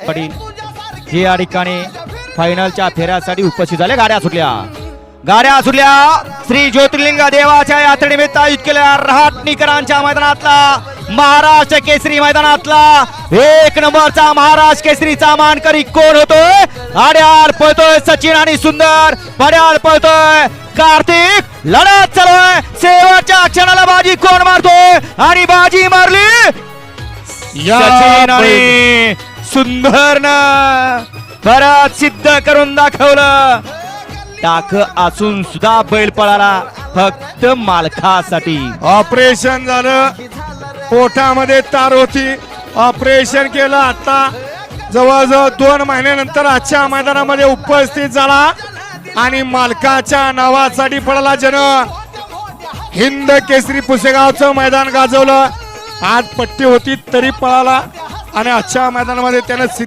पाटील हे या ठिकाणी फायनलच्या फेऱ्यासाठी उपस्थित झाले. गाड्या सुटल्या श्री ज्योतिर्लिंग देवाच्या यात्रेनिमित्त आयोजित केलेल्या रहाटणीकरांच्या मैदानातला महाराष्ट्र केसरी मैदानातला 1 नंबरचा महाराष्ट्र केसरीचा मानकरी कोण होतोय? आड्याल पळतोय सचिन आणि सुंदर, पड्याल पळतोय कार्तिक. लढत चालू आहे, शेवटच्या क्षणाला बाजी कोण मारतोय? आणि बाजी मारली सचिन आणि सुंदरनं. परत सिद्ध करून दाखवलं. टाक असून सुद्धा बैल पळाला फक्त मालकासाठी. ऑपरेशन झालं, पोटामध्ये तार होती, ऑपरेशन केलं. आता जवळजवळ 2 महिन्यानंतर आजच्या मैदानामध्ये उपस्थित झाला आणि मालकाच्या नावासाठी पळाला. ज्यानं हिंद केसरी पुसेगावचं मैदान गाजवलं. आज पट्टी होती तरी पळाला आणि आजच्या मैदानामध्ये त्यानं